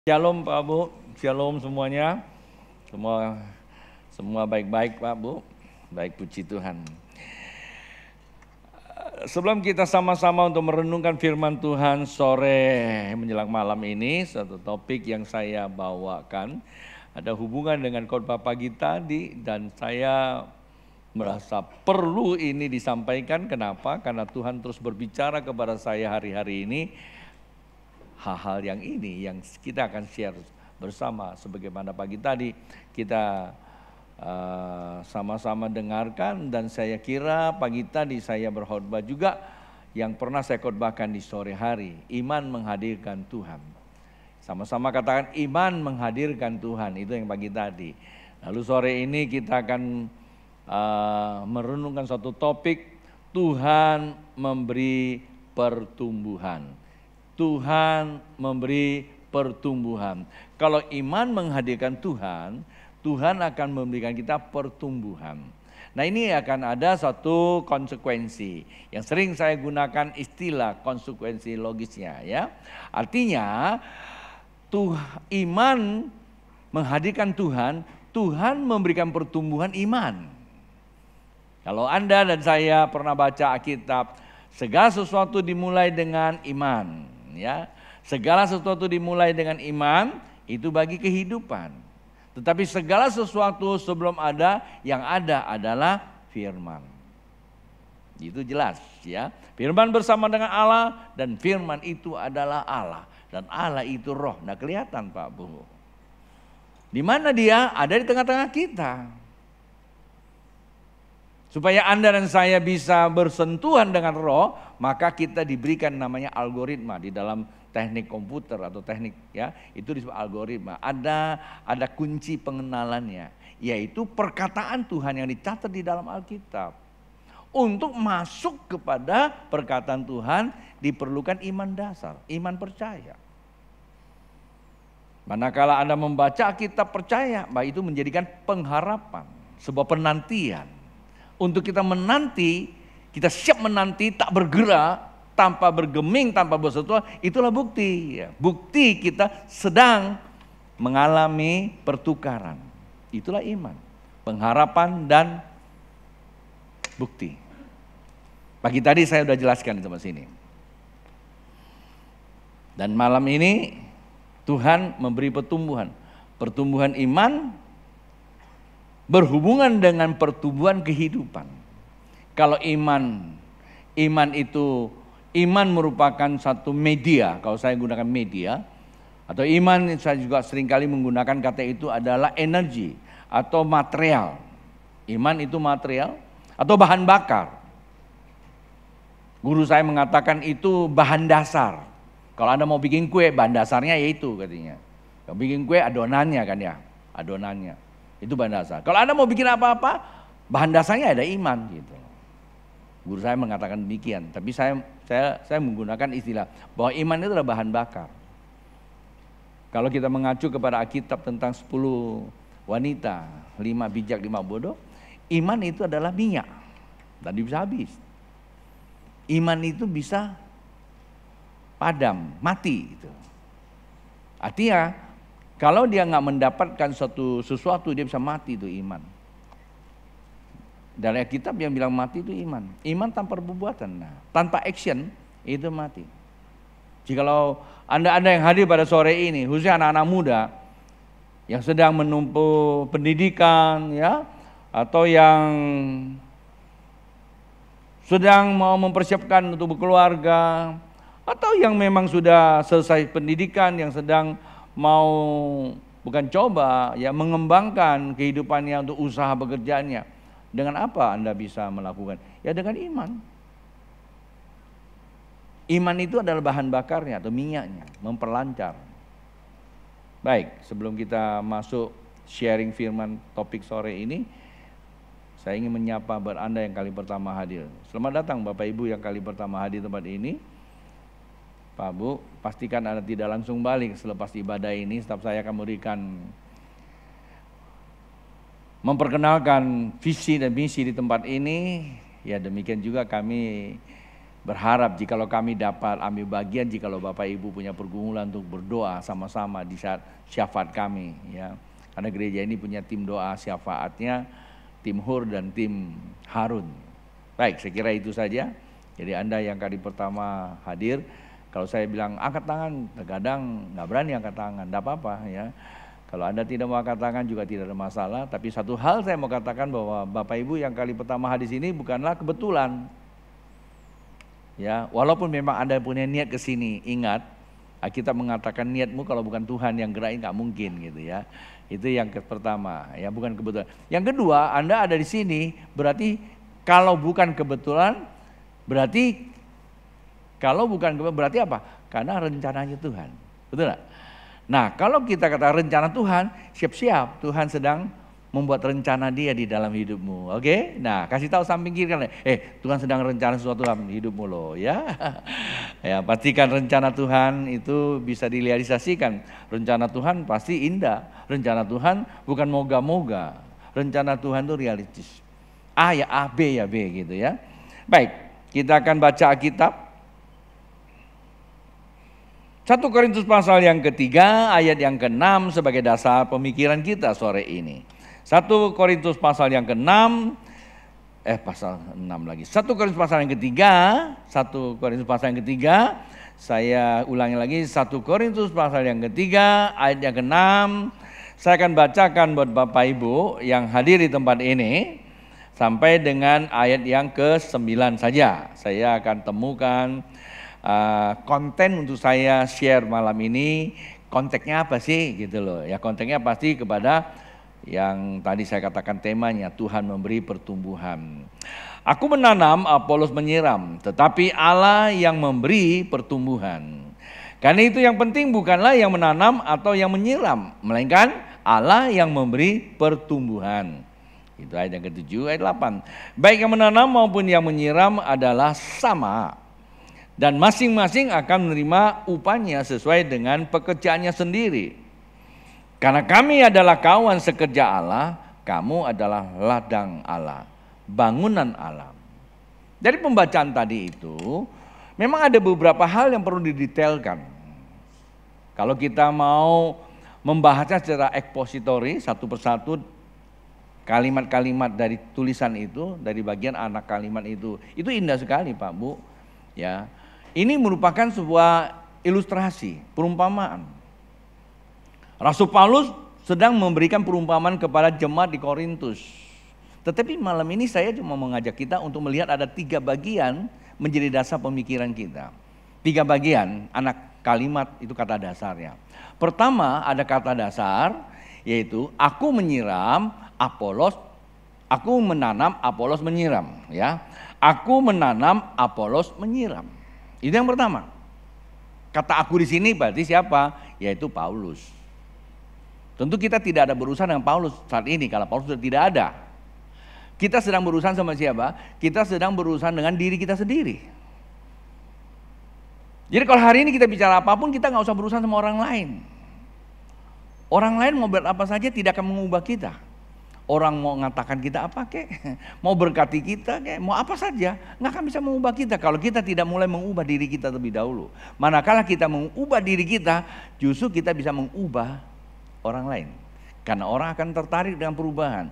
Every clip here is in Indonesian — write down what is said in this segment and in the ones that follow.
Shalom Pak Bu, shalom semuanya. Semua baik-baik Pak Bu, baik puji Tuhan. Sebelum kita sama-sama untuk merenungkan firman Tuhan sore menjelang malam ini, satu topik yang saya bawakan ada hubungan dengan khotbah pagi tadi dan saya merasa perlu ini disampaikan. Kenapa? Karena Tuhan terus berbicara kepada saya hari-hari ini. Hal-hal yang ini yang kita akan share bersama, sebagaimana pagi tadi kita sama-sama dengarkan, dan saya kira pagi tadi saya berkhotbah juga yang pernah saya khotbahkan di sore hari, iman menghadirkan Tuhan. Sama-sama katakan iman menghadirkan Tuhan, itu yang pagi tadi. Lalu sore ini kita akan merenungkan satu topik, Tuhan memberi pertumbuhan. Tuhan memberi pertumbuhan. Kalau iman menghadirkan Tuhan, Tuhan akan memberikan kita pertumbuhan. Nah, ini akan ada satu konsekuensi yang sering saya gunakan istilah konsekuensi logisnya ya. Artinya iman menghadirkan Tuhan, Tuhan memberikan pertumbuhan iman. Kalau Anda dan saya pernah baca Alkitab, segala sesuatu dimulai dengan iman. Ya, segala sesuatu dimulai dengan iman, itu bagi kehidupan. Tetapi segala sesuatu sebelum ada, yang ada adalah firman. Itu jelas ya. Firman bersama dengan Allah, dan firman itu adalah Allah, dan Allah itu roh. Nah, kelihatan Pak Bu. Di mana dia? Ada di tengah-tengah kita. Supaya Anda dan saya bisa bersentuhan dengan roh, maka kita diberikan namanya algoritma di dalam teknik komputer atau teknik ya, itu disebut algoritma. Ada kunci pengenalannya, yaitu perkataan Tuhan yang dicatat di dalam Alkitab. Untuk masuk kepada perkataan Tuhan diperlukan iman dasar, iman percaya. Manakala Anda membaca Alkitab percaya, bahwa itu menjadikan pengharapan, sebuah penantian. Untuk kita menanti, kita siap menanti, tak bergerak, tanpa bergeming, tanpa bersetua, itulah bukti. Bukti kita sedang mengalami pertukaran. Itulah iman, pengharapan dan bukti. Pagi tadi saya sudah jelaskan di tempat sini. Dan malam ini Tuhan memberi pertumbuhan. Pertumbuhan iman berhubungan dengan pertumbuhan kehidupan. Kalau iman merupakan satu media. Kalau saya gunakan media, atau iman saya juga seringkali menggunakan kata itu adalah energi atau material. Iman itu material atau bahan bakar. Guru saya mengatakan itu bahan dasar. Kalau Anda mau bikin kue, bahan dasarnya yaitu katanya. Kalau bikin kue adonannya kan ya, adonannya. Itu bahan dasar. Kalau Anda mau bikin apa-apa, bahan dasarnya ada iman gitu. Guru saya mengatakan demikian, tapi saya menggunakan istilah bahwa iman itu adalah bahan bakar. Kalau kita mengacu kepada Alkitab tentang 10 wanita, 5 bijak 5 bodoh, iman itu adalah minyak dan bisa habis. Iman itu bisa padam, mati gitu. Artinya kalau dia nggak mendapatkan sesuatu dia bisa mati, itu iman. Dari Alkitab yang bilang mati itu iman. Iman tanpa perbuatan, tanpa action itu mati. Jikalau Anda yang hadir pada sore ini, khususnya anak-anak muda yang sedang menempuh pendidikan ya, atau yang sedang mau mempersiapkan untuk berkeluarga, atau yang memang sudah selesai pendidikan, yang sedang mau bukan coba ya mengembangkan kehidupannya untuk usaha pekerjaannya. Dengan apa Anda bisa melakukan? Ya dengan iman. Iman itu adalah bahan bakarnya atau minyaknya, memperlancar. Baik, sebelum kita masuk sharing firman topik sore ini, saya ingin menyapa buat Anda yang kali pertama hadir. Selamat datang Bapak Ibu yang kali pertama hadir di tempat ini. Pak Bu, pastikan Anda tidak langsung balik selepas ibadah ini. Sebab saya akan memberikan memperkenalkan visi dan misi di tempat ini. Ya demikian juga kami berharap jikalau kami dapat ambil bagian, jikalau Bapak Ibu punya pergumulan untuk berdoa sama-sama di saat syafaat kami, ya. Karena gereja ini punya tim doa syafaatnya, tim Hur dan tim Harun. Baik, saya kira itu saja. Jadi Anda yang kali pertama hadir, kalau saya bilang angkat tangan, terkadang nggak berani angkat tangan, nggak apa-apa ya. Kalau Anda tidak mau angkat tangan juga tidak ada masalah. Tapi satu hal saya mau katakan bahwa Bapak Ibu yang kali pertama hadir di sini bukanlah kebetulan. Ya, walaupun memang Anda punya niat ke sini, ingat kita mengatakan niatmu kalau bukan Tuhan yang gerakin nggak mungkin gitu ya. Itu yang pertama, ya bukan kebetulan. Yang kedua, Anda ada di sini berarti kalau bukan kebetulan berarti berarti apa? Karena rencananya Tuhan. Betul enggak? Nah, kalau kita kata rencana Tuhan, siap-siap Tuhan sedang membuat rencana Dia di dalam hidupmu. Oke? Nah, kasih tahu samping kiri kan, Tuhan sedang rencana sesuatu dalam hidupmu loh, ya. Ya, pastikan rencana Tuhan itu bisa direalisasikan. Rencana Tuhan pasti indah. Rencana Tuhan bukan moga-moga. Rencana Tuhan itu realistis. A ya A, B ya B gitu ya. Baik, kita akan baca Alkitab. 1 Korintus pasal yang ketiga ayat yang ke-6 sebagai dasar pemikiran kita sore ini. 1 Korintus pasal yang ke-6 pasal 6 lagi. 1 Korintus pasal yang ketiga, 1 Korintus pasal yang ketiga, saya ulangi lagi 1 Korintus pasal yang ketiga ayat yang ke-6. Saya akan bacakan buat Bapak Ibu yang hadir di tempat ini sampai dengan ayat yang ke-9 saja. Saya akan temukan konten untuk saya share malam ini, konteksnya apa sih gitu loh. Ya konteksnya pasti kepada yang tadi saya katakan temanya, Tuhan memberi pertumbuhan. Aku menanam, Apolos menyiram, tetapi Allah yang memberi pertumbuhan. Karena itu yang penting bukanlah yang menanam atau yang menyiram, melainkan Allah yang memberi pertumbuhan. Itu ayat yang ke-7, ayat 8. Baik yang menanam maupun yang menyiram adalah sama. Dan masing-masing akan menerima upahnya sesuai dengan pekerjaannya sendiri. Karena kami adalah kawan sekerja Allah, kamu adalah ladang Allah, bangunan Allah. Dari pembacaan tadi itu, memang ada beberapa hal yang perlu didetailkan. Kalau kita mau membahasnya secara ekspositori, satu persatu, kalimat-kalimat dari tulisan itu, dari bagian anak kalimat itu indah sekali Pak Bu. Ya, ini merupakan sebuah ilustrasi, perumpamaan. Rasul Paulus sedang memberikan perumpamaan kepada jemaat di Korintus. Tetapi malam ini saya cuma mengajak kita untuk melihat ada 3 bagian menjadi dasar pemikiran kita. 3 bagian anak kalimat itu kata dasarnya. Pertama ada kata dasar yaitu aku menyiram, Apolos, aku menanam, Apolos menyiram. Ya, aku menanam, Apolos menyiram. Itu yang pertama. Kata aku di sini berarti siapa? Yaitu Paulus. Tentu kita tidak ada berurusan dengan Paulus saat ini kalau Paulus sudah tidak ada. Kita sedang berurusan sama siapa? Kita sedang berurusan dengan diri kita sendiri. Jadi kalau hari ini kita bicara apapun kita nggak usah berurusan sama orang lain. Orang lain mau berapa saja tidak akan mengubah kita. Orang mau mengatakan kita apa kek, mau berkati kita kek, mau apa saja, nggak akan bisa mengubah kita kalau kita tidak mulai mengubah diri kita terlebih dahulu. Manakala kita mengubah diri kita, justru kita bisa mengubah orang lain. Karena orang akan tertarik dengan perubahan.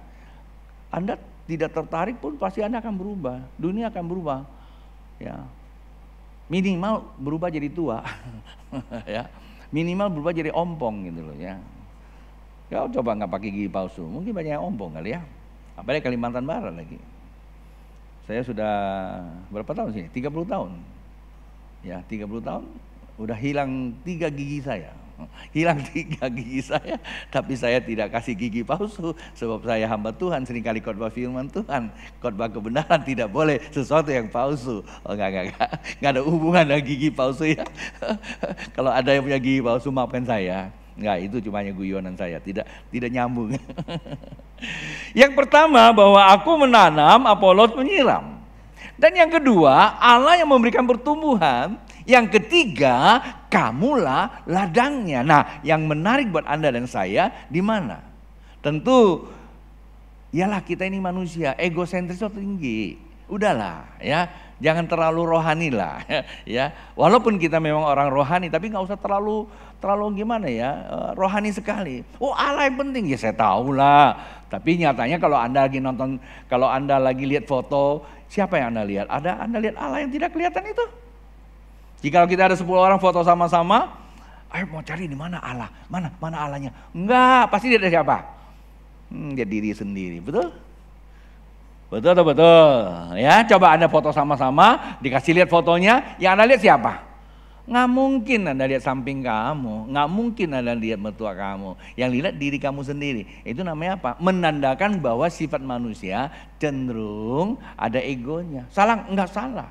Anda tidak tertarik pun pasti Anda akan berubah, dunia akan berubah. Ya, minimal berubah jadi tua, ya, minimal berubah jadi ompong gitu loh ya. Kau coba nggak pakai gigi palsu, mungkin banyak yang ompong kali ya. Apalagi Kalimantan Barat lagi. Saya sudah berapa tahun sih? 30 tahun. Ya 30 tahun, udah hilang 3 gigi saya. Hilang 3 gigi saya, tapi saya tidak kasih gigi palsu. Sebab saya hamba Tuhan, seringkali khotbah firman Tuhan. Khotbah kebenaran tidak boleh sesuatu yang palsu. Oh enggak ada hubungan dengan gigi palsu ya. Kalau ada yang punya gigi palsu maafkan saya. Enggak, itu cuma guyonan saya, tidak nyambung. Yang pertama bahwa aku menanam, Apolos menyiram. Dan yang kedua, Allah yang memberikan pertumbuhan. Yang ketiga, kamulah ladangnya. Nah, yang menarik buat Anda dan saya di mana? Tentu, ialah kita ini manusia, egosentris tinggi. Udahlah ya, Jangan terlalu rohani lah, ya. Walaupun kita memang orang rohani, tapi nggak usah terlalu gimana ya, rohani sekali. Oh Allah yang penting, ya saya tahu lah. Tapi nyatanya kalau Anda lagi nonton, kalau Anda lagi lihat foto, siapa yang Anda lihat? Anda lihat Allah yang tidak kelihatan itu. Jika kita ada 10 orang foto sama-sama, ayo mau cari di mana Allah, mana Allahnya? Enggak, pasti dia ada siapa? Dia diri sendiri, betul? Betul atau betul? Ya, coba Anda foto sama-sama, dikasih lihat fotonya, yang Anda lihat siapa? Nggak mungkin Anda lihat samping kamu, nggak mungkin Anda lihat mertua kamu. Yang lihat diri kamu sendiri. Itu namanya apa? Menandakan bahwa sifat manusia cenderung ada egonya. Salah? Enggak salah.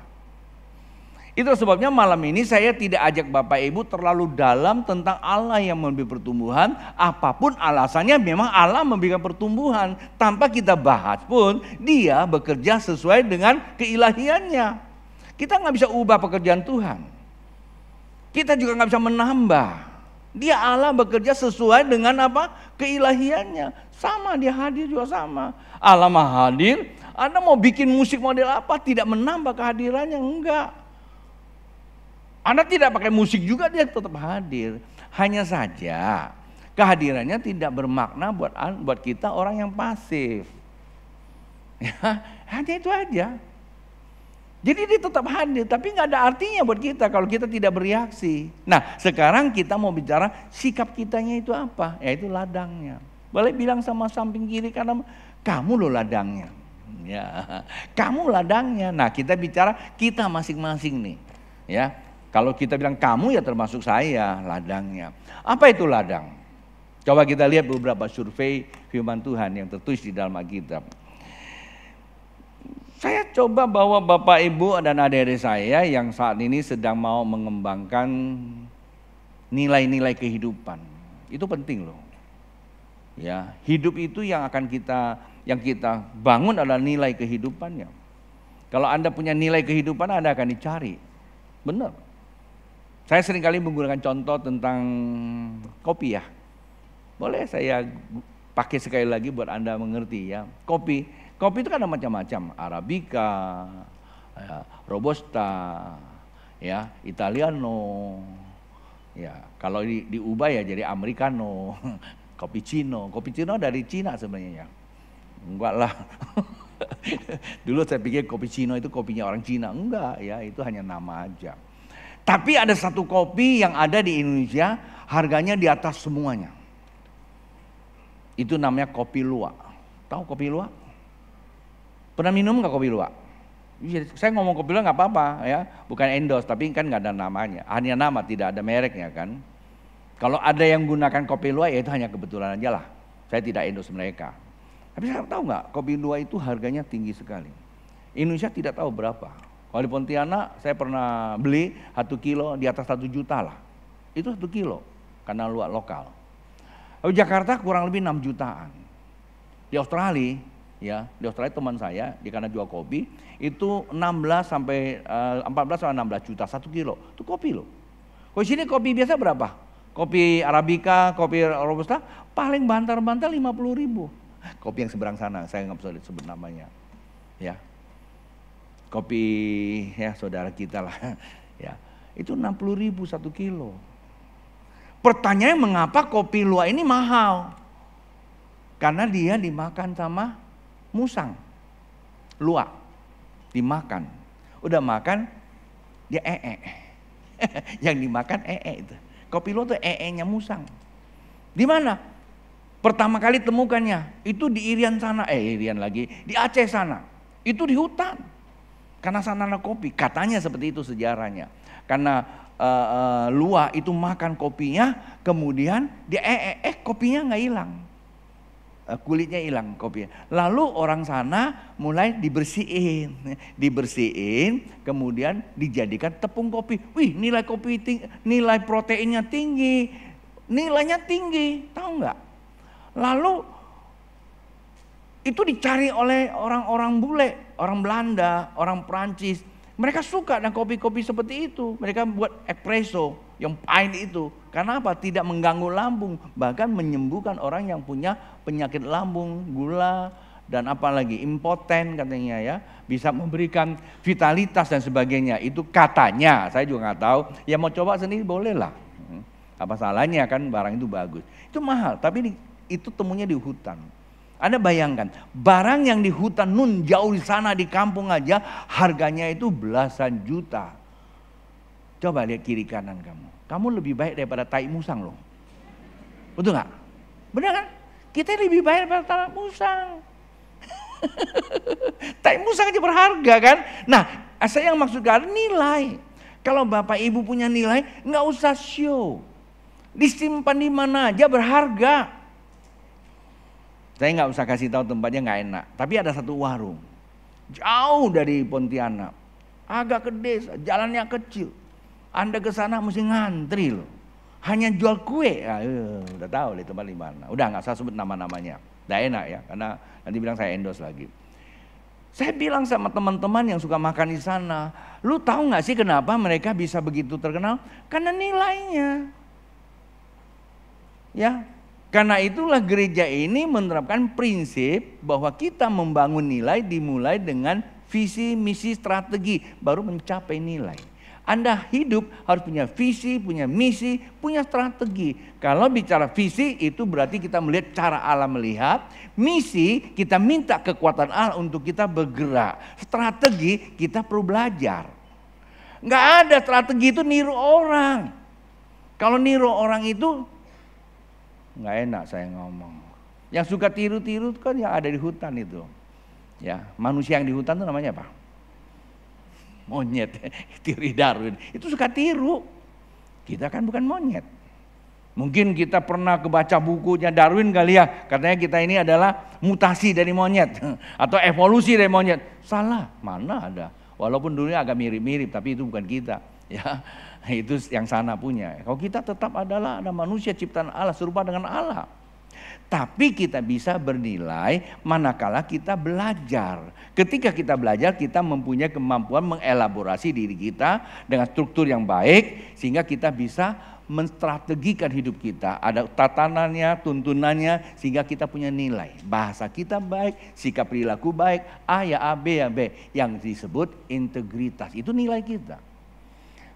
Itu sebabnya malam ini saya tidak ajak Bapak Ibu terlalu dalam tentang Allah yang memberi pertumbuhan. Apapun alasannya memang Allah memberikan pertumbuhan. Tanpa kita bahas pun dia bekerja sesuai dengan keilahiannya. Kita nggak bisa ubah pekerjaan Tuhan. Kita juga nggak bisa menambah. Dia Allah bekerja sesuai dengan apa? Keilahiannya. Sama, dia hadir juga sama. Allah mah hadir. Anda mau bikin musik model apa? Tidak menambah kehadirannya, enggak. Anda tidak pakai musik juga dia tetap hadir. Hanya saja kehadirannya tidak bermakna buat kita orang yang pasif. Ya, hanya itu aja. Jadi dia tetap hadir, tapi nggak ada artinya buat kita kalau kita tidak bereaksi. Nah, sekarang kita mau bicara sikap kitanya itu apa? Yaitu ladangnya. Boleh bilang sama samping kiri karena kamu loh ladangnya. Ya, kamu ladangnya. Nah, kita bicara kita masing-masing nih. Ya. Kalau kita bilang kamu ya termasuk saya ladangnya. Apa itu ladang? Coba kita lihat beberapa survei firman Tuhan yang tertulis di dalam Alkitab. Saya coba bawa Bapak Ibu dan adik-adik saya yang saat ini sedang mau mengembangkan nilai-nilai kehidupan. Itu penting loh. Ya, hidup itu yang kita bangun adalah nilai kehidupannya. Kalau Anda punya nilai kehidupan, Anda akan dicari. Benar. Saya seringkali menggunakan contoh tentang kopi ya. Boleh saya pakai sekali lagi buat Anda mengerti ya. Kopi itu kan ada macam-macam. Arabica, ya, Robusta, ya, Italiano. Ya, kalau diubah ya jadi Americano, Cappuccino. Cappuccino dari Cina sebenarnya ya. Enggak lah. Dulu saya pikir Cappuccino itu kopinya orang Cina. Enggak ya, itu hanya nama aja. Tapi ada satu kopi yang ada di Indonesia, harganya di atas semuanya. Itu namanya kopi luwak. Tahu kopi luwak? Pernah minum nggak kopi luwak? Saya ngomong kopi luwak nggak apa-apa ya, bukan endorse, tapi kan nggak ada namanya. Hanya nama, tidak ada mereknya kan. Kalau ada yang gunakan kopi luwak ya itu hanya kebetulan aja lah. Saya tidak endorse mereka. Tapi saya tahu nggak, kopi luwak itu harganya tinggi sekali. Indonesia tidak tahu berapa. Kalau di Pontianak saya pernah beli 1 kilo di atas 1 juta lah. Itu 1 kilo karena luwak lokal. Lalu Jakarta kurang lebih 6 jutaan. Di Australia ya, di Australia teman saya dia karena jual kopi itu 14 sampai 16 juta 1 kilo. Itu kopi loh. Kalau di sini kopi biasa berapa? Kopi Arabica, kopi Robusta paling bantar-bantar 50.000. Kopi yang seberang sana, saya nggak bisa sebut namanya. Ya. Kopi ya saudara kita lah ya, itu 60.000 1 kilo. Pertanyaannya mengapa kopi luwak ini mahal? Karena dia dimakan sama musang. Luwak dimakan, udah makan dia yang dimakan itu. Kopi luwak itu nya musang. Di mana? Pertama kali temukannya itu di Irian sana, di Aceh sana. Itu di hutan. Karena sana ada kopi, katanya seperti itu sejarahnya. Karena luwak itu makan kopinya, kemudian dia kopinya nggak hilang, kulitnya hilang kopinya. Lalu orang sana mulai dibersihin, kemudian dijadikan tepung kopi. Wih, nilai kopi nilai proteinnya tinggi, nilainya tinggi, tahu nggak? Lalu itu dicari oleh orang-orang bule, orang Belanda, orang Perancis. Mereka suka dengan kopi-kopi seperti itu. Mereka buat espresso yang pahit itu. Karena apa? Tidak mengganggu lambung, bahkan menyembuhkan orang yang punya penyakit lambung, gula, dan apalagi impoten katanya ya, bisa memberikan vitalitas dan sebagainya. Itu katanya, saya juga nggak tahu. Ya mau coba sendiri boleh lah. Apa salahnya kan, barang itu bagus. Itu mahal, tapi itu temunya di hutan. Anda bayangkan, barang yang di hutan nun jauh di sana di kampung aja harganya itu belasan juta. Coba lihat kiri kanan kamu. Kamu lebih baik daripada tai musang loh. Betul nggak? Benar kan? Kita lebih baik daripada tai musang. Tai musang aja berharga kan? Nah, saya yang maksudkan nilai. Kalau Bapak Ibu punya nilai, nggak usah show. Disimpan di mana aja berharga. Saya nggak usah kasih tahu tempatnya, nggak enak. Tapi ada satu warung, jauh dari Pontianak, agak ke desa, jalannya kecil. Anda ke sana mesti ngantri loh. Hanya jual kue, udah tahu di tempat di mana. Udah nggak usah sebut nama-namanya, udah enak ya, karena nanti bilang saya endorse lagi. Saya bilang sama teman-teman yang suka makan di sana, lu tahu nggak sih kenapa mereka bisa begitu terkenal? Karena nilainya. Ya, karena itulah gereja ini menerapkan prinsip bahwa kita membangun nilai dimulai dengan visi, misi, strategi, baru mencapai nilai. Anda hidup harus punya visi, punya misi, punya strategi. Kalau bicara visi itu berarti kita melihat cara Allah melihat. Misi kita minta kekuatan Allah untuk kita bergerak. Strategi kita perlu belajar. Nggak ada strategi itu niru orang. Kalau niru orang itu nggak enak saya ngomong. Yang suka tiru-tiru kan yang ada di hutan itu. Ya, manusia yang di hutan itu namanya apa? Monyet. Teori Darwin. Itu suka tiru. Kita kan bukan monyet. Mungkin kita pernah kebaca bukunya Darwin kali ya. Katanya kita ini adalah mutasi dari monyet. Atau evolusi dari monyet. Salah, mana ada. Walaupun dulunya agak mirip-mirip, tapi itu bukan kita. Ya, itu yang sana punya. Kalau kita tetap adalah ada manusia ciptaan Allah, serupa dengan Allah. Tapi kita bisa bernilai manakala kita belajar. Ketika kita belajar, kita mempunyai kemampuan mengelaborasi diri kita dengan struktur yang baik, sehingga kita bisa menstrategikan hidup kita. Ada tatanannya, tuntunannya, sehingga kita punya nilai. Bahasa kita baik, sikap perilaku baik, A ya A, B ya B. Yang disebut integritas, itu nilai kita.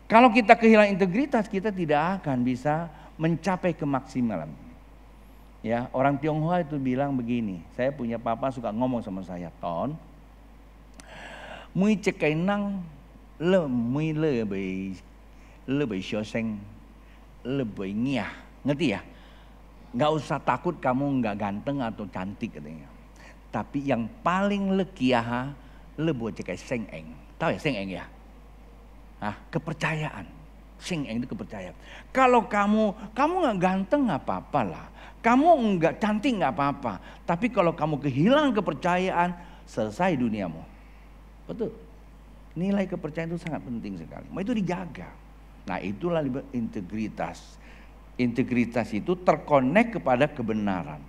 Kalau kita kehilangan integritas, kita tidak akan bisa mencapai kemaksimalan. Ya, orang Tionghoa itu bilang begini, saya punya papa suka ngomong sama saya, Ton, mui cekai nang le mui lebih syoseng lebih ngiah, ngerti ya? Nggak usah takut kamu nggak ganteng atau cantik katanya. Tapi yang paling lekiah lebih cekai sengeng, tahu ya sengeng ya? Kepercayaan. Sengeng itu kepercayaan. Kalau kamu nggak ganteng nggak apa-apa lah. Kamu nggak cantik nggak apa-apa. Tapi kalau kamu kehilangan kepercayaan, selesai duniamu. Betul. Nilai kepercayaan itu sangat penting sekali. Itu dijaga. Nah, itulah integritas. Integritas itu terkonek kepada kebenaran.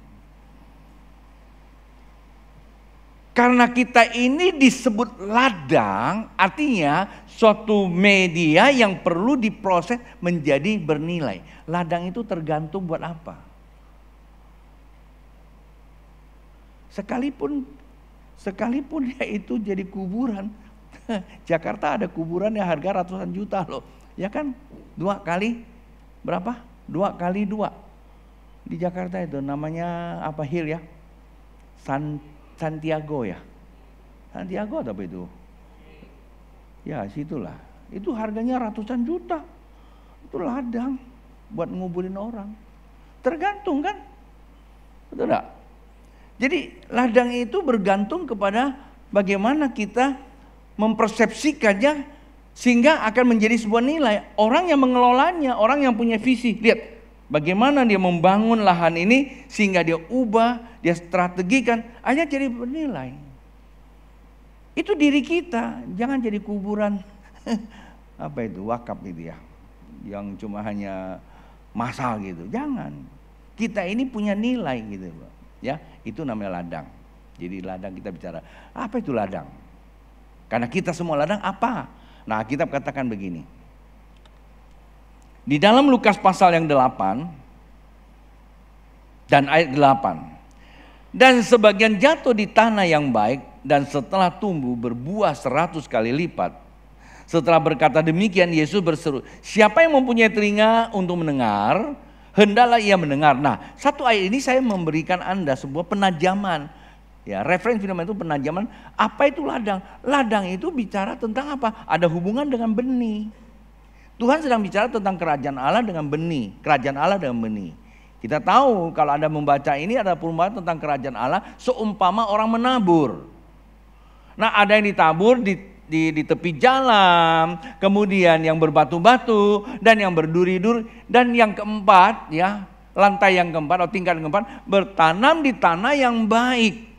Karena kita ini disebut ladang, artinya suatu media yang perlu diproses menjadi bernilai. Ladang itu tergantung buat apa? Sekalipun ya itu jadi kuburan. Jakarta ada kuburan yang harga ratusan juta loh. Ya kan? 2 kali berapa? 2 kali 2. Di Jakarta itu namanya apa hill ya? Santiago ya. Santiago atau apa itu? Ya situlah. Itu harganya ratusan juta. Itu ladang buat nguburin orang. Tergantung kan? Betul enggak? Jadi ladang itu bergantung kepada bagaimana kita mempersepsikannya sehingga akan menjadi sebuah nilai. Orang yang mengelolanya, orang yang punya visi. Lihat bagaimana dia membangun lahan ini sehingga dia ubah, dia strategikan, akhirnya jadi bernilai. Itu diri kita, jangan jadi kuburan apa itu wakaf gitu ya, yang cuma hanya masal gitu. Jangan. Kita ini punya nilai gitu, ya. Itu namanya ladang. Jadi ladang kita bicara, apa itu ladang? Karena kita semua ladang apa? Nah, kita katakan begini. Di dalam Lukas pasal yang 8 dan ayat 8. Dan sebagian jatuh di tanah yang baik dan setelah tumbuh berbuah 100 kali lipat. Setelah berkata demikian Yesus berseru, siapa yang mempunyai telinga untuk mendengar, hendaklah ia mendengar. Nah, satu ayat ini saya memberikan Anda sebuah penajaman. Ya, referensi firman itu penajaman. Apa itu ladang? Ladang itu bicara tentang apa? Ada hubungan dengan benih. Tuhan sedang bicara tentang kerajaan Allah dengan benih. Kerajaan Allah dengan benih. Kita tahu kalau Anda membaca ini ada perumpamaan tentang kerajaan Allah seumpama orang menabur. Nah, ada yang ditabur di tepi jalan, kemudian yang berbatu-batu dan yang berduri-duri, dan yang keempat ya, lantai yang keempat atau tingkat yang keempat bertanam di tanah yang baik.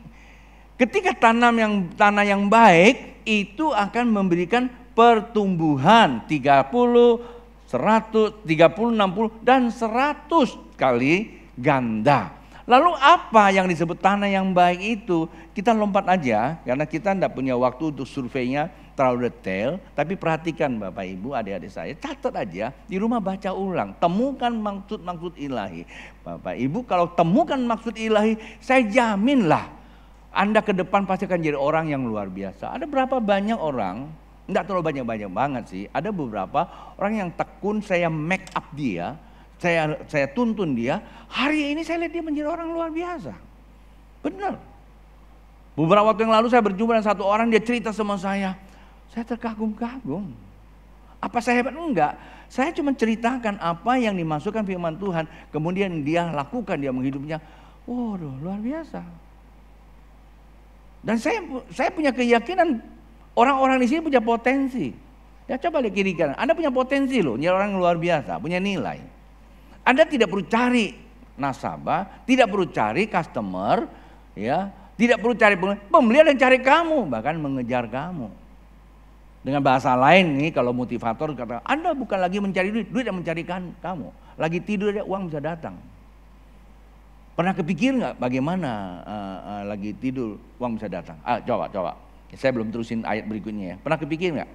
Ketika tanah yang baik itu akan memberikan pertumbuhan 30, 100, 30, 60 dan 100 kali ganda. Lalu apa yang disebut tanah yang baik itu? Kita lompat aja karena kita tidak punya waktu untuk surveinya terlalu detail. Tapi perhatikan Bapak Ibu, adik-adik saya, catat aja di rumah, baca ulang. Temukan maksud-maksud ilahi. Bapak Ibu kalau temukan maksud ilahi, saya jaminlah Anda ke depan pasti akan jadi orang yang luar biasa. Ada berapa banyak orang, tidak terlalu banyak-banyak banget sih. Ada beberapa orang yang tekun saya make up dia. Saya tuntun dia, hari ini saya lihat dia menjadi orang luar biasa. Benar. Beberapa waktu yang lalu saya berjumpa dengan satu orang, dia cerita sama saya terkagum-kagum. Apa saya hebat? Enggak. Saya cuma ceritakan apa yang dimasukkan firman Tuhan, kemudian dia lakukan, dia menghidupnya. Waduh, luar biasa. Dan saya punya keyakinan orang-orang di sini punya potensi. Ya coba lihat kiri kanan, Anda punya potensi loh, jadi orang luar biasa, punya nilai. Anda tidak perlu cari nasabah, tidak perlu cari customer, ya, tidak perlu cari pembeli, yang cari kamu, bahkan mengejar kamu. Dengan bahasa lain nih, kalau motivator kata, Anda bukan lagi mencari duit yang mencari kamu. Lagi tidur aja uang bisa datang. Pernah kepikir nggak bagaimana lagi tidur uang bisa datang? Coba. Saya belum terusin ayat berikutnya ya. Pernah kepikir nggak,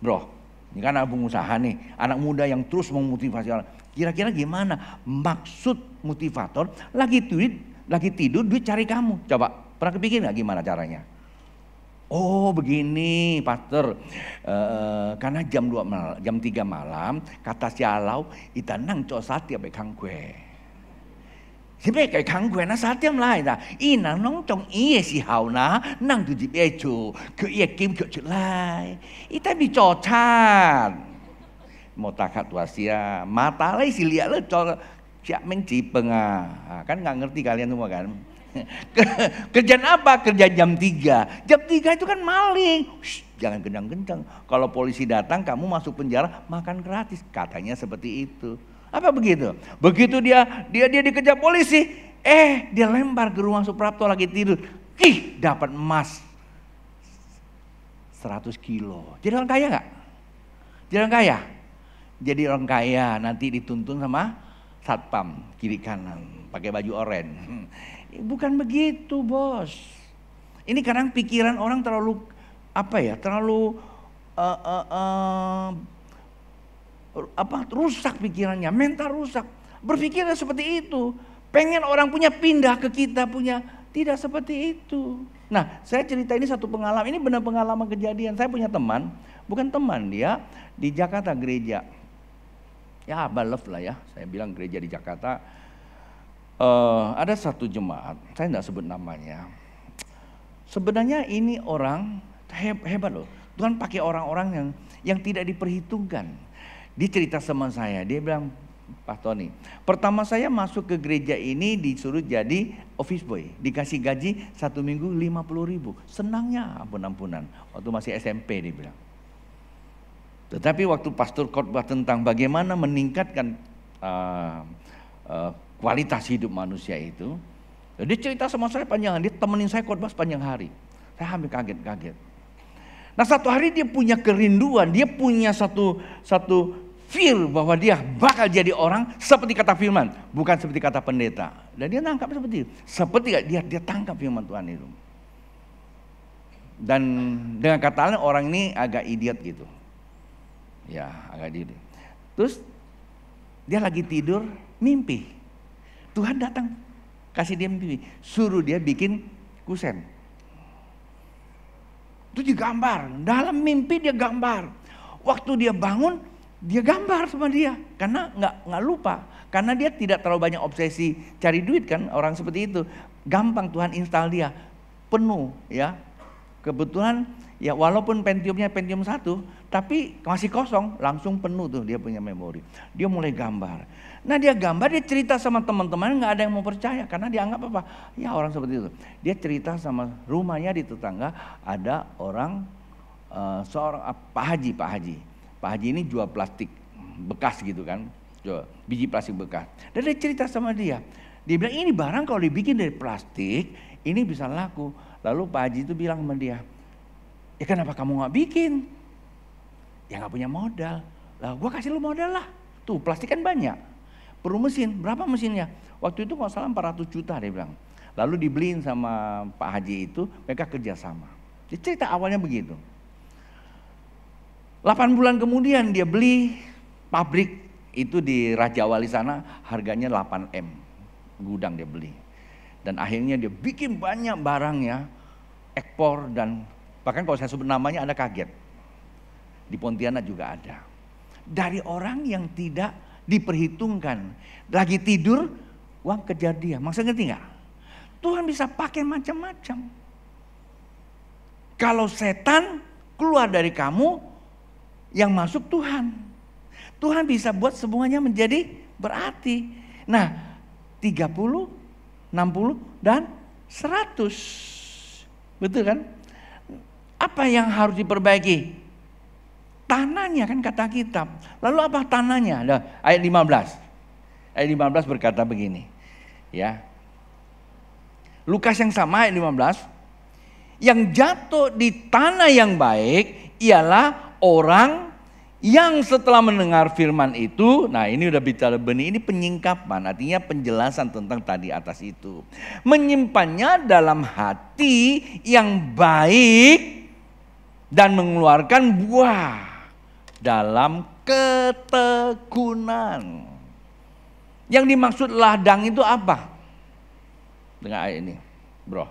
bro? Ini kan anak pengusaha nih, anak muda yang terus memotivasi orang. Kira-kira gimana maksud motivator? Lagi tidur, duit cari kamu. Coba, pernah kepikir nggak gimana caranya? Oh begini, pastor. Karena jam 3 malam, kata sialau, ita nang cho satyaไปข้างแควที่ไปไก่ข้างแควนะsatya lại là y nang nong trong ý時候นะนั่งดูจิบเอจูคือเอียกิมคือจุดไล่ita bị trò chat một takat wasia mata lai si lihat le cho siap menci pengah kan nggak ngerti kalian semua kan. Kerjaan apa? Kerja jam 3. Jam 3 itu kan maling. Jangan kencang-kencang. Kalau polisi datang kamu masuk penjara makan gratis. Katanya seperti itu. Apa begitu? Begitu dia dikejar polisi, dia lempar ke rumah Suprapto lagi tidur. Dapat emas 100 kilo. Jadi orang kaya nggak? Jadi orang kaya. Jadi orang kaya nanti dituntun sama satpam kiri kanan pakai baju oranye. Bukan begitu, bos. Ini kadang pikiran orang terlalu rusak pikirannya, mental rusak. Berpikirnya seperti itu. Pengen orang punya pindah ke kita punya, tidak seperti itu. Nah, saya cerita ini satu pengalaman, ini benar pengalaman kejadian. Saya punya teman, bukan teman, dia di Jakarta gereja. Ya, balef lah ya, saya bilang gereja di Jakarta. Ada satu jemaat, saya tidak sebut namanya. Sebenarnya ini orang hebat loh. Tuhan pakai orang-orang yang tidak diperhitungkan. Dia cerita sama saya, dia bilang, Pak Tony, pertama saya masuk ke gereja ini disuruh jadi office boy, dikasih gaji 1 minggu 50.000. Senangnya ampun-ampunan, waktu masih SMP dia bilang. Tetapi waktu pastor khotbah tentang bagaimana meningkatkan kualitas hidup manusia itu, dia cerita sama saya panjang, dia temenin saya khotbah sepanjang hari. Saya hampir kaget-kaget. Nah satu hari dia punya kerinduan, dia punya satu feel bahwa dia bakal jadi orang seperti kata firman, bukan seperti kata pendeta. Dan dia nangkap seperti itu, seperti dia tangkap firman Tuhan itu. Dan dengan kata lain orang ini agak idiot gitu, ya agak idiot. Terus dia lagi tidur, mimpi Tuhan datang Kasih dia mimpi. Suruh dia bikin kusen. Itu digambar. Dalam mimpi dia gambar. Waktu dia bangun, dia gambar sama dia. Karena nggak lupa. Karena dia tidak terlalu banyak obsesi cari duit kan. Orang seperti itu. Gampang Tuhan install dia. Penuh ya. Kebetulan ya walaupun Pentiumnya Pentium 1. Tapi masih kosong. Langsung penuh tuh dia punya memori. Dia mulai gambar. Nah dia gambar, dia cerita sama teman-teman, nggak ada yang mau percaya karena dia anggap apa? Ya orang seperti itu. Dia cerita sama rumahnya di tetangga ada orang seorang Pak Haji ini jual plastik bekas gitu kan, jual biji plastik bekas. Dan dia cerita sama dia. Dia bilang ini barang kalau dibikin dari plastik ini bisa laku. Lalu Pak Haji itu bilang sama dia, ya kenapa kamu nggak bikin? Ya nggak punya modal. Lah gua kasih lu modal lah. Tuh plastik kan banyak. Perlu mesin, berapa mesinnya? Waktu itu kalau salah 400 juta dia bilang. Lalu dibeliin sama Pak Haji itu, mereka kerjasama. Jadi cerita awalnya begitu. 8 bulan kemudian dia beli pabrik itu di Raja Wali sana, harganya 8M. Gudang dia beli. Dan akhirnya dia bikin banyak barangnya, ekspor dan bahkan kalau saya sebut namanya Anda kaget. Di Pontianak juga ada. Dari orang yang tidak diperhitungkan. Lagi tidur, uang kejar dia. Maksudnya ngerti gak? Tuhan bisa pakai macam-macam. Kalau setan keluar dari kamu, yang masuk Tuhan. Tuhan bisa buat semuanya menjadi berarti. Nah, 30, 60, dan 100. Betul kan? Apa yang harus diperbaiki? Tanahnya kan kata kitab. Lalu apa tanahnya? Nah, ayat 15. Ayat 15 berkata begini. Ya. Lukas yang sama ayat 15. Yang jatuh di tanah yang baik ialah orang yang setelah mendengar firman itu, nah ini udah bicara benih, ini penyingkapan, artinya penjelasan tentang tadi atas itu. Menyimpannya dalam hati yang baik dan mengeluarkan buah dalam ketekunan. Yang dimaksud ladang itu apa? Dengan ayat ini, bro.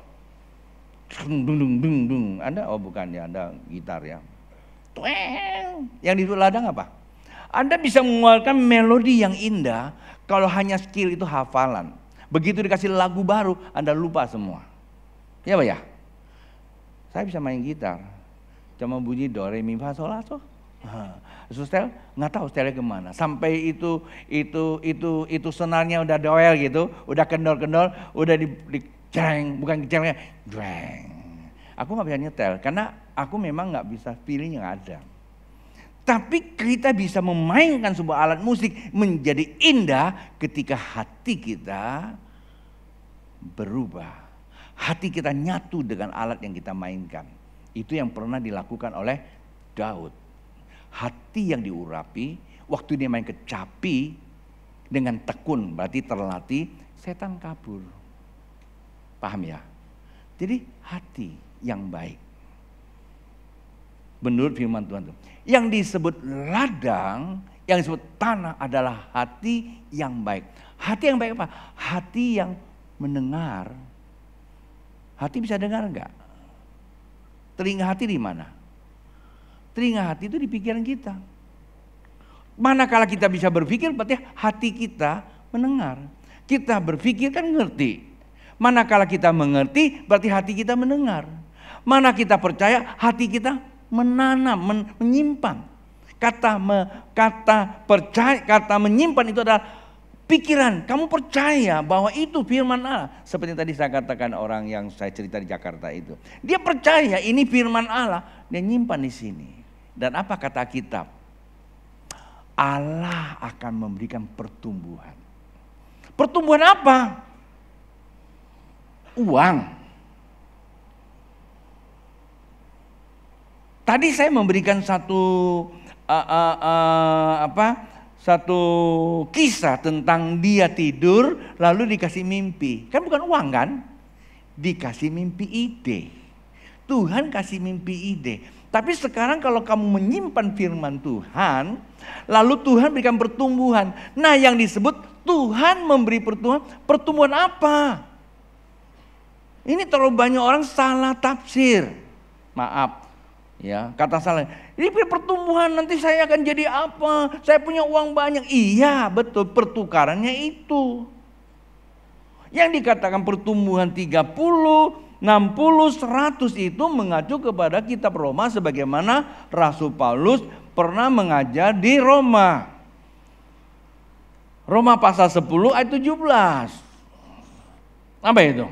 Dung dung dung dung. Anda oh bukan ya, Anda gitar ya. Tueng. Yang dimaksud ladang apa? Anda bisa mengeluarkan melodi yang indah kalau hanya skill itu hafalan. Begitu dikasih lagu baru, Anda lupa semua. Ya Pak ya? Saya bisa main gitar. Cuma bunyi do, re, mi, fa, sol, la, so. Setel nggak tahu setelnya kemana. Sampai itu senarnya udah doel gitu, udah kendor-kendor, udah di jeng, bukan jengnya, jeng. Aku nggak bisa nyetel karena aku memang nggak bisa feeling yang ada. Tapi kita bisa memainkan sebuah alat musik menjadi indah ketika hati kita berubah. Hati kita nyatu dengan alat yang kita mainkan. Itu yang pernah dilakukan oleh Daud. Hati yang diurapi, waktu dia main kecapi dengan tekun, berarti terlatih, setan kabur. Paham ya? Jadi hati yang baik. Menurut firman Tuhan itu. Yang disebut ladang, yang disebut tanah adalah hati yang baik. Hati yang baik apa? Hati yang mendengar. Hati bisa dengar enggak? Telinga hati di mana? Telinga hati itu di pikiran kita. Manakala kita bisa berpikir, berarti hati kita mendengar. Kita berpikir kan ngerti. Manakala kita mengerti, berarti hati kita mendengar. Mana kita percaya, hati kita menanam, menyimpan. Kata percaya, kata menyimpan itu adalah pikiran. Kamu percaya bahwa itu firman Allah. Seperti tadi saya katakan orang yang saya cerita di Jakarta itu. Dia percaya ini firman Allah, dia nyimpan di sini. Dan apa kata kitab? Allah akan memberikan pertumbuhan. Pertumbuhan apa? Uang. Tadi saya memberikan satu kisah tentang dia tidur lalu dikasih mimpi. Kan bukan uang kan? Dikasih mimpi ide. Tuhan kasih mimpi ide. Tapi sekarang kalau kamu menyimpan firman Tuhan, lalu Tuhan berikan pertumbuhan. Nah yang disebut Tuhan memberi pertumbuhan. Pertumbuhan apa? Ini terlalu banyak orang salah tafsir. Maaf. Ya, kata salah. Ini pertumbuhan nanti saya akan jadi apa? Saya punya uang banyak. Iya, betul. Pertukarannya itu. Yang dikatakan pertumbuhan 30, 60, 100 itu mengacu kepada kitab Roma sebagaimana Rasul Paulus pernah mengajar di Roma. Roma pasal 10 ayat 17. Apa itu?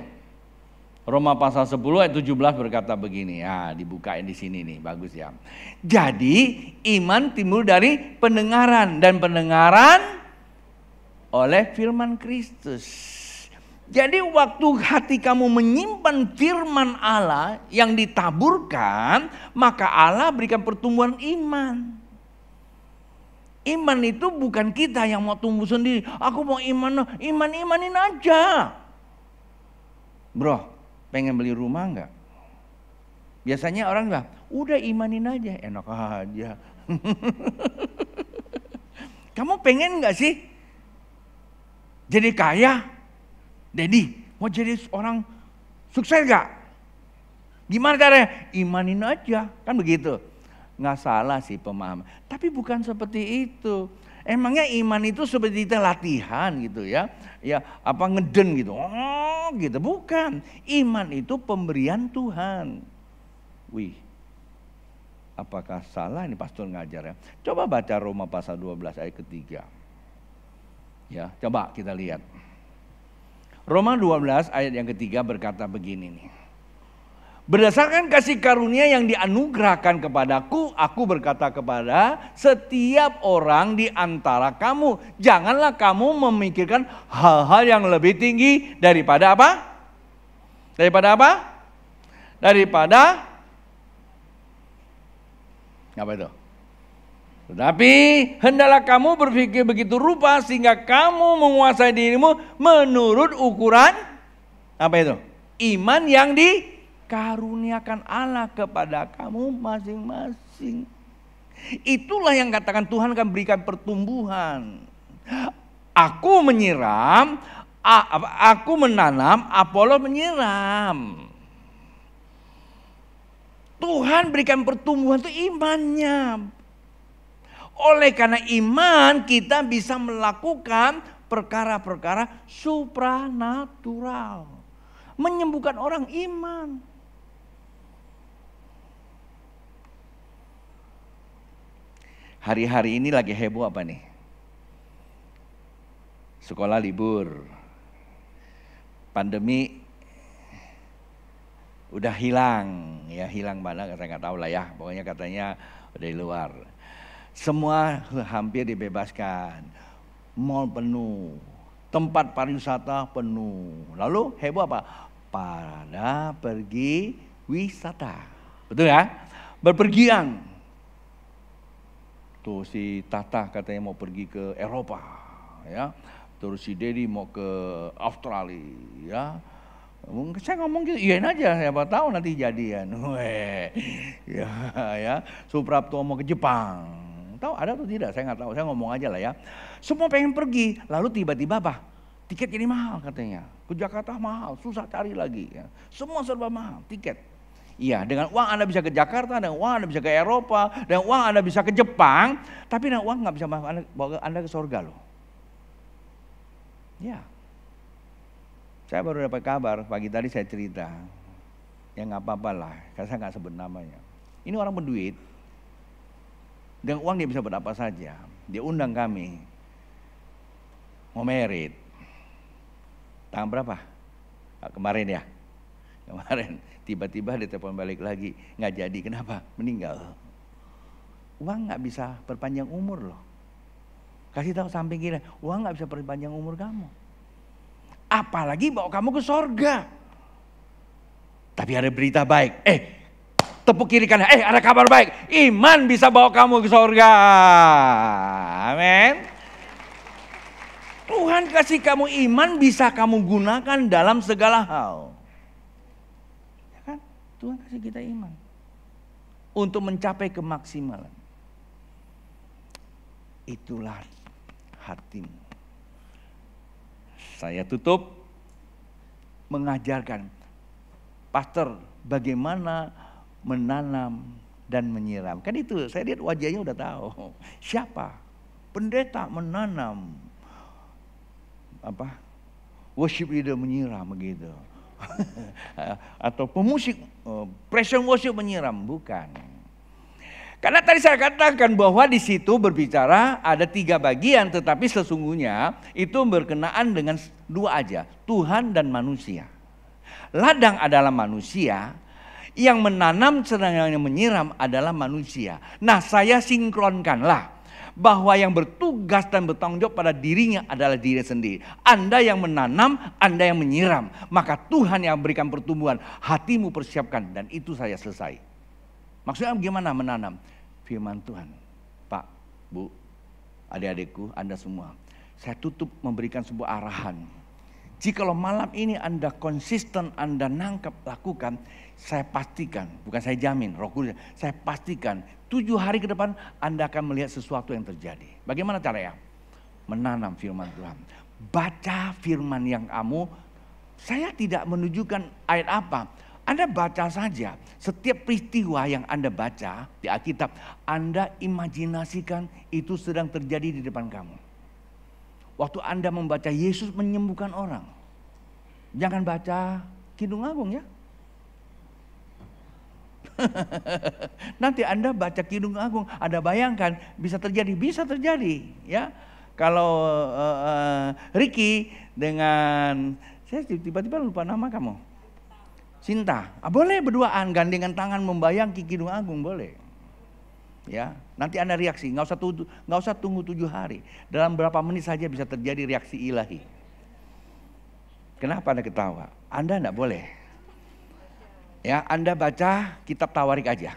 Roma pasal 10 ayat 17 berkata begini. Ya, dibukain di sini nih, bagus ya. Jadi, iman timbul dari pendengaran dan pendengaran oleh firman Kristus. Jadi waktu hati kamu menyimpan firman Allah yang ditaburkan, maka Allah berikan pertumbuhan iman. Iman itu bukan kita yang mau tumbuh sendiri. Aku mau imanin aja. Bro, pengen beli rumah enggak? Biasanya orang bilang, udah imanin aja, enak aja. Kamu pengen enggak sih jadi kaya? Daddy, mau jadi orang sukses gak? Gimana caranya? Imanin aja, kan begitu. Nggak salah sih pemahaman, tapi bukan seperti itu. Emangnya iman itu seperti kita latihan gitu ya? Ya apa ngeden gitu? Oh gitu, bukan. Iman itu pemberian Tuhan. Wih, apakah salah ini pastor ngajar ya? Coba baca Roma pasal 12 ayat ketiga. Ya, coba kita lihat. Roma 12 ayat yang ketiga berkata begini nih. Berdasarkan kasih karunia yang dianugerahkan kepadaku, aku berkata kepada setiap orang di antara kamu, janganlah kamu memikirkan hal-hal yang lebih tinggi daripada apa? Daripada apa? Daripada apa itu? Tetapi hendaklah kamu berpikir begitu rupa sehingga kamu menguasai dirimu menurut ukuran apa itu? Iman yang dikaruniakan Allah kepada kamu masing-masing. Itulah yang katakan Tuhan akan berikan pertumbuhan. Aku menyiram, aku menanam, Apolos menyiram. Tuhan berikan pertumbuhan itu imannya. Oleh karena iman kita bisa melakukan perkara-perkara supranatural. Menyembuhkan orang iman. Hari-hari ini lagi heboh apa nih? Sekolah libur. Pandemi udah hilang. Ya hilang mana saya nggak tahu lah ya. Pokoknya katanya udah di luar. Semua hampir dibebaskan, mal penuh, tempat pariwisata penuh. Lalu heboh apa? Pada pergi wisata, betul ya? Berpergian. Tuh si Tata katanya mau pergi ke Eropa, ya. Terus si Dedi mau ke Australia, ya. Saya ngomong gitu, iyain aja, siapa tahu nanti jadian. Ya. Suprapto mau ke Jepang. Tahu ada atau tidak? Saya nggak tahu. Saya ngomong aja lah ya. Semua pengen pergi, lalu tiba-tiba apa? Tiket ini mahal katanya. Ke Jakarta mahal, susah cari lagi. Ya. Semua serba mahal, tiket. Iya, dengan uang Anda bisa ke Jakarta, dengan uang Anda bisa ke Eropa, dengan uang Anda bisa ke Jepang, tapi dengan uang nggak bisa bawa Anda ke surga loh. Ya. Saya baru dapat kabar pagi tadi saya cerita. Ya nggak apa-apa lah, karena saya nggak sebut namanya. Ini orang berduit. Dengan uang dia bisa buat apa saja. Dia undang kami. Mau merit. Tanggal berapa? Kemarin ya. Kemarin. Tiba-tiba dia telepon balik lagi. Nggak jadi. Kenapa? Meninggal. Uang nggak bisa perpanjang umur loh. Kasih tahu samping kiri. Uang nggak bisa perpanjang umur kamu. Apalagi bawa kamu ke sorga. Tapi ada berita baik. Tepuk kiri kanan. Ada kabar baik. Iman bisa bawa kamu ke surga. Amin. Tuhan kasih kamu iman bisa kamu gunakan dalam segala hal. Ya kan? Tuhan kasih kita iman. Untuk mencapai kemaksimalan. Itulah hatimu. Saya tutup mengajarkan. Pastor, bagaimana menanam dan menyiram? Kan itu, saya lihat wajahnya udah tahu. Siapa? Pendeta menanam. Worship leader menyiram begitu. Atau pemusik, praise and worship menyiram, bukan. Karena tadi saya katakan bahwa di situ berbicara ada 3 bagian, tetapi sesungguhnya itu berkenaan dengan 2 aja, Tuhan dan manusia. Ladang adalah manusia, yang menanam sedang yang menyiram adalah manusia. Nah, saya sinkronkanlah bahwa yang bertugas dan bertanggung jawab pada dirinya adalah diri sendiri. Anda yang menanam, Anda yang menyiram. Maka Tuhan yang berikan pertumbuhan. Hatimu persiapkan dan itu saya selesai. Maksudnya gimana menanam? Firman Tuhan. Pak, Bu, adik-adikku, Anda semua. Saya tutup memberikan sebuah arahan. Jikalau malam ini Anda konsisten, Anda nangkap, lakukan, saya pastikan, bukan saya jamin, Roh Kudus, saya pastikan 7 hari ke depan Anda akan melihat sesuatu yang terjadi. Bagaimana caranya? Menanam firman Tuhan. Baca firman yang kamu, saya tidak menunjukkan ayat apa. Anda baca saja. Setiap peristiwa yang Anda baca di Alkitab, Anda imajinasikan itu sedang terjadi di depan kamu. Waktu Anda membaca Yesus menyembuhkan orang, jangan baca Kidung Agung ya. Nanti Anda baca Kidung Agung, Anda bayangkan bisa terjadi ya. Kalau Ricky dengan, saya tiba-tiba lupa nama kamu, Sinta, boleh berduaan gandengan tangan membayangkan Kidung Agung, boleh. Ya, nanti Anda reaksi, nggak usah tunggu 7 hari. Dalam berapa menit saja bisa terjadi reaksi ilahi. Kenapa Anda ketawa? Anda enggak boleh. Ya, Anda baca kitab Tawarik aja.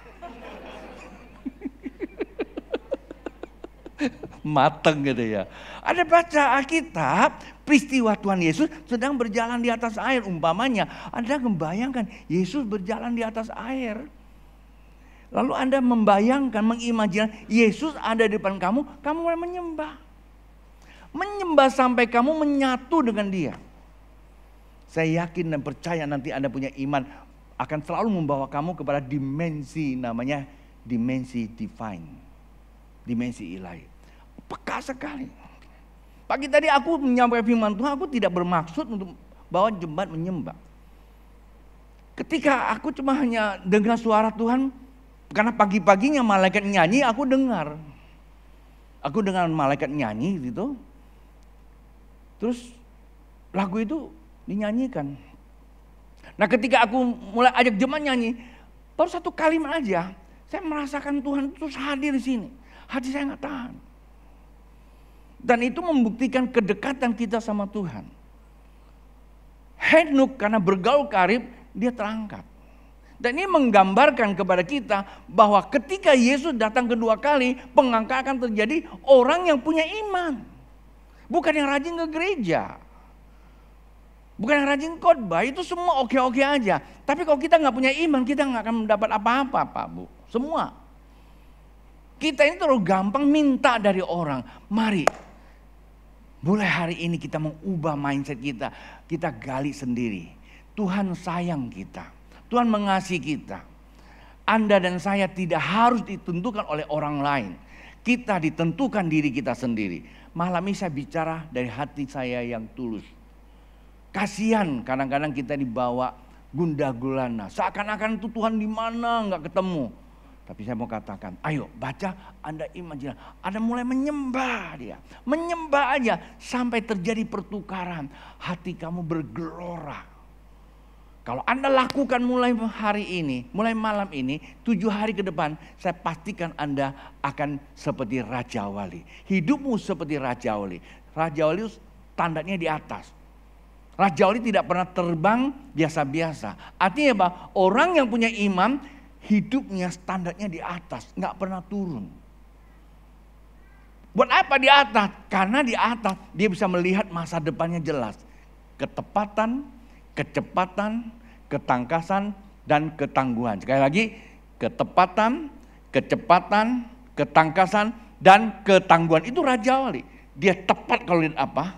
Mateng gitu ya. Anda baca Alkitab, peristiwa Tuhan Yesus sedang berjalan di atas air. Umpamanya, Anda membayangkan Yesus berjalan di atas air. Lalu Anda membayangkan, mengimajinasi Yesus ada di depan kamu, kamu mulai menyembah. Menyembah sampai kamu menyatu dengan Dia. Saya yakin dan percaya nanti Anda punya iman akan selalu membawa kamu kepada dimensi, namanya dimensi divine. Dimensi ilahi. Peka sekali. Pagi tadi aku menyampaikan firman Tuhan, aku tidak bermaksud untuk bawa jemaat menyembah. Ketika aku cuma hanya dengar suara Tuhan, karena pagi-paginya malaikat nyanyi, aku dengar. Aku dengar malaikat nyanyi gitu. Terus lagu itu dinyanyikan. Nah, ketika aku mulai ajak jemaat nyanyi, baru 1 kalimat aja, saya merasakan Tuhan terus hadir di sini. Hati saya nggak tahan. Dan itu membuktikan kedekatan kita sama Tuhan. Henok karena bergaul karib, dia terangkat. Dan ini menggambarkan kepada kita bahwa ketika Yesus datang kedua kali, pengangkatan terjadi orang yang punya iman. Bukan yang rajin ke gereja. Bukan yang rajin khotbah, itu semua oke-oke aja. Tapi kalau kita nggak punya iman, kita nggak akan mendapat apa-apa, Pak Bu. Semua. Kita ini terlalu gampang minta dari orang. Mari, mulai hari ini kita mengubah mindset kita. Kita gali sendiri. Tuhan sayang kita. Tuhan mengasihi kita. Anda dan saya tidak harus ditentukan oleh orang lain. Kita ditentukan diri kita sendiri. Malam ini saya bicara dari hati saya yang tulus. Kasihan kadang-kadang kita dibawa gundah gulana. Seakan-akan itu Tuhan di mana nggak ketemu. Tapi saya mau katakan, ayo baca, Anda imajinasi, Anda mulai menyembah Dia. Menyembah aja sampai terjadi pertukaran. Hati kamu bergelora. Kalau Anda lakukan mulai hari ini, mulai malam ini, 7 hari ke depan, saya pastikan Anda akan seperti Raja Wali. Hidupmu seperti Raja Wali. Raja Wali standarnya di atas. Raja Wali tidak pernah terbang biasa-biasa. Artinya apa? Orang yang punya iman, hidupnya standarnya di atas, nggak pernah turun. Buat apa di atas? Karena di atas dia bisa melihat masa depannya jelas. Ketepatan, kecepatan, ketangkasan, dan ketangguhan. Sekali lagi, ketepatan, kecepatan, ketangkasan, dan ketangguhan. Itu Raja Wali. Dia tepat kalau lihat apa,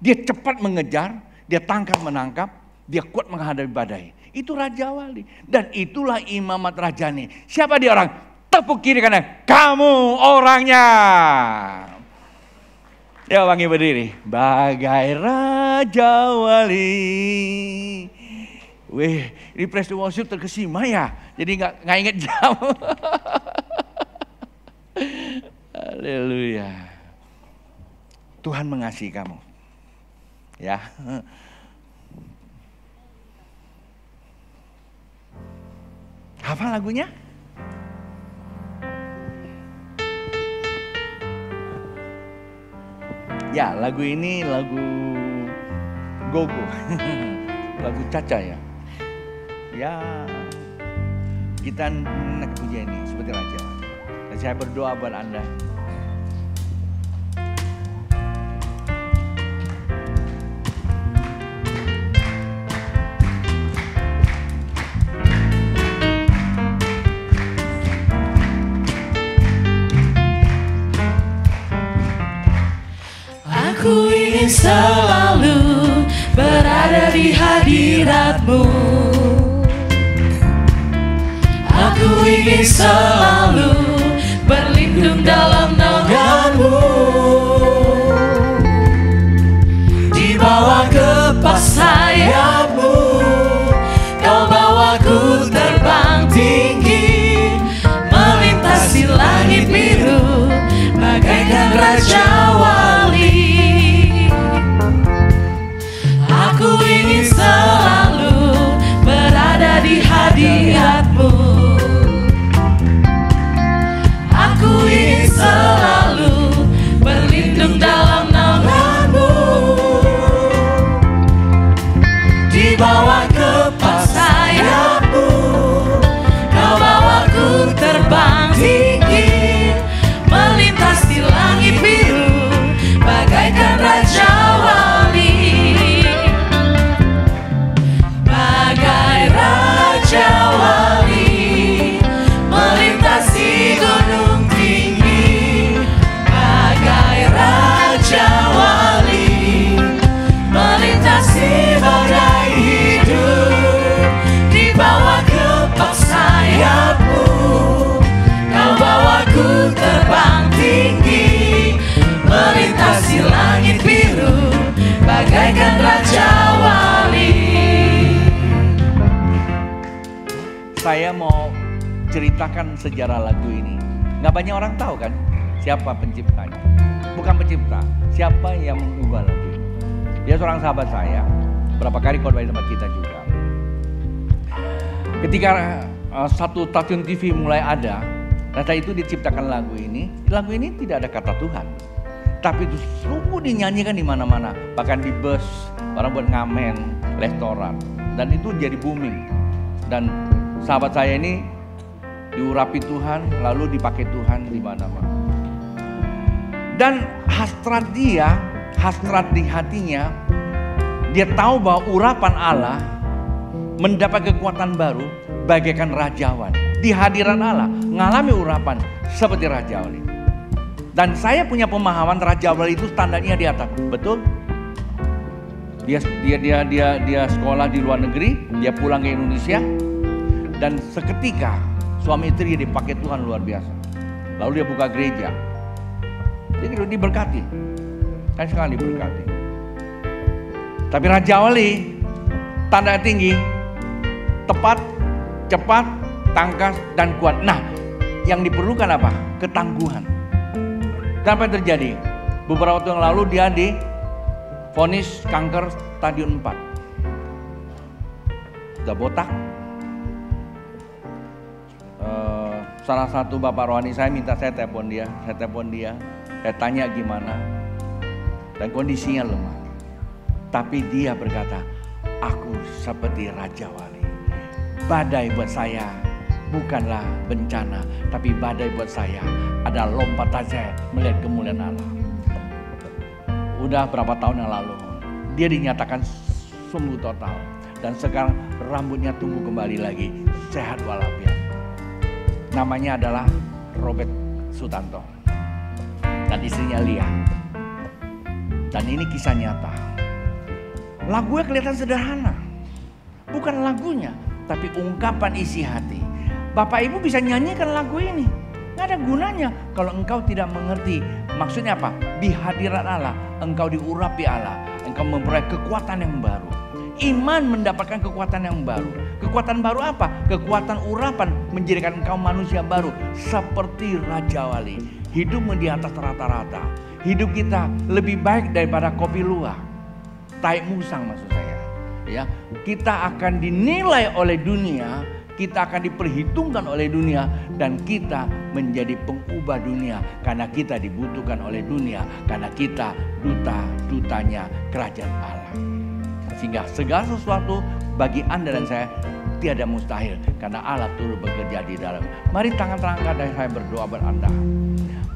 dia cepat mengejar, dia tangkap menangkap, dia kuat menghadapi badai. Itu Raja Wali. Dan itulah imamat rajani. Siapa dia orang? Tepuk kiri kanan. Kamu orangnya. Ya wangi berdiri. Bagai Raja Wali. Wih, ini praise and worship terkesima ya. Jadi nggak inget jam. Haleluya. Tuhan mengasihi kamu. Ya. Hafal lagunya? Ya, lagu ini lagu Gogo. Lagu Caca ya. Ya, kita nak puja ini seperti raja. Dan saya berdoa buat Anda. Aku ingin selalu berada di hadirat-Mu. Aku ingin selalu berlindung dalam naungan-Mu. Di bawah kepas sayap-Mu, Kau bawaku terbang tinggi, melintasi langit biru, bagaikan Raja Wali. Aku ingin selalu berada di hadirat-Mu. Aku ingin selalu berlindung dalam naungan-Mu. Di bawah kepas sayap-Mu, Kau bawaku terbang tinggi, melintasi langit biru, bagaikan Raja Wali. Raja Wali, melintasi gunung tinggi, bagai Raja Wali, melintasi badai hidup. Di bawah kepas sayap-Mu, Kau bawaku terbang tinggi, melintasi langit biru, bagaikan Raja Wali. Saya mau ceritakan sejarah lagu ini. Nggak banyak orang tahu kan siapa penciptanya. Bukan pencipta, siapa yang mengubah lagu ini. Dia seorang sahabat saya, berapa kali khotbah di tempat kita juga. Ketika satu stasiun TV mulai ada, saat itu diciptakan lagu ini tidak ada kata Tuhan. Tapi itu sungguh dinyanyikan di mana-mana, bahkan di bus, orang buat ngamen, restoran. Dan itu jadi booming. Dan sahabat saya ini diurapi Tuhan, lalu dipakai Tuhan di mana-mana. Dan hasrat di hatinya, dia tahu bahwa urapan Allah mendapat kekuatan baru bagaikan Raja Wali. Di hadiran Allah, ngalami urapan seperti Raja Wali. Dan saya punya pemahaman Raja Wali itu standarnya di atas, betul? Dia sekolah di luar negeri, dia pulang ke Indonesia. Dan seketika suami istri dipakai Tuhan luar biasa. Lalu dia buka gereja. Jadi diberkati. Kan sekali diberkati. Tapi Raja Wali tanda tinggi, tepat, cepat, tangkas, dan kuat. Nah, yang diperlukan apa? Ketangguhan. Dan apa yang terjadi? Beberapa waktu yang lalu dia divonis kanker stadium 4. Sudah botak. Salah satu bapak rohani saya minta saya telepon dia, saya tanya gimana, dan kondisinya lemah. Tapi dia berkata, aku seperti Raja Wali. Badai buat saya bukanlah bencana, tapi badai buat saya adalah lompatan saya melihat kemuliaan Allah. Udah berapa tahun yang lalu, dia dinyatakan sembuh total. Dan sekarang rambutnya tumbuh kembali lagi, sehat walafiat. Namanya adalah Robert Sutanto dan istrinya Lia. Dan ini kisah nyata. Lagunya kelihatan sederhana, bukan lagunya, tapi ungkapan isi hati. Bapak Ibu bisa nyanyikan lagu ini, nggak ada gunanya kalau engkau tidak mengerti. Maksudnya apa? Di hadirat Allah, engkau diurapi Allah, engkau memperoleh kekuatan yang baru. Iman mendapatkan kekuatan yang baru. Kekuatan baru apa? Kekuatan urapan menjadikan engkau manusia baru. Seperti Raja Wali. Hidupmu di atas rata-rata. Hidup kita lebih baik daripada kopi luwak. Tai musang maksud saya. Ya, kita akan dinilai oleh dunia. Kita akan diperhitungkan oleh dunia. Dan kita menjadi pengubah dunia. Karena kita dibutuhkan oleh dunia. Karena kita duta-dutanya kerajaan Allah. Sehingga segala sesuatu bagi Anda dan saya tiada mustahil. Karena Allah turut bekerja di dalam. Mari tangan terangkat dan saya berdoa buat Anda.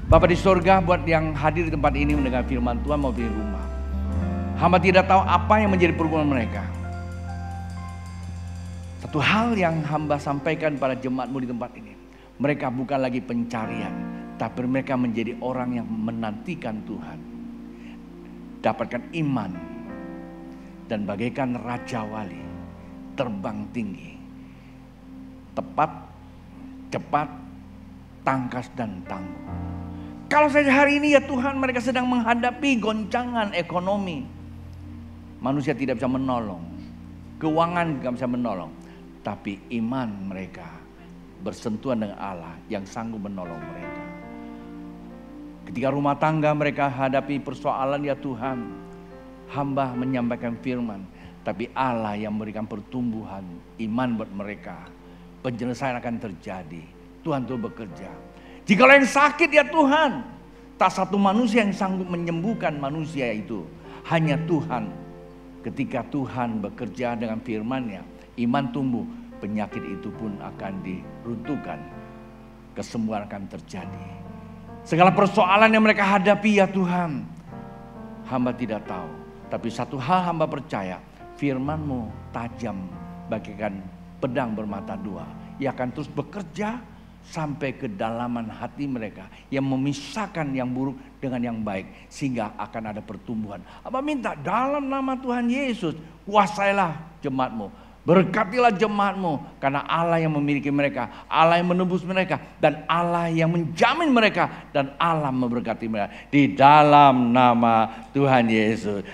Bapa di surga, buat yang hadir di tempat ini mendengar firman Tuhan mau di rumah. Hamba tidak tahu apa yang menjadi pergumulan mereka. Satu hal yang hamba sampaikan pada jemaatmu di tempat ini. Mereka bukan lagi pencarian. Tapi mereka menjadi orang yang menantikan Tuhan. Dapatkan iman. Dan bagaikan Raja Wali, terbang tinggi, tepat, cepat, tangkas dan tangguh. Kalau saja hari ini ya Tuhan mereka sedang menghadapi goncangan ekonomi, manusia tidak bisa menolong, keuangan tidak bisa menolong, tapi iman mereka bersentuhan dengan Allah yang sanggup menolong mereka. Ketika rumah tangga mereka hadapi persoalan ya Tuhan, hamba menyampaikan firman, tapi Allah yang memberikan pertumbuhan iman buat mereka. Penyelesaian akan terjadi. Tuhan tuh bekerja. Jikalau yang sakit ya Tuhan, tak satu manusia yang sanggup menyembuhkan manusia itu. Hanya Tuhan. Ketika Tuhan bekerja dengan firman-Nya, iman tumbuh, penyakit itu pun akan diruntuhkan. Kesembuhan akan terjadi. Segala persoalan yang mereka hadapi ya Tuhan, hamba tidak tahu. Tapi satu hal hamba percaya, firman-Mu tajam bagaikan pedang bermata dua. Ia akan terus bekerja sampai ke dalaman hati mereka. Yang memisahkan yang buruk dengan yang baik. Sehingga akan ada pertumbuhan. Hamba minta dalam nama Tuhan Yesus, kuasailah jemaat-Mu. Berkatilah jemaat-Mu. Karena Allah yang memiliki mereka. Allah yang menebus mereka. Dan Allah yang menjamin mereka. Dan Allah memberkati mereka. Di dalam nama Tuhan Yesus.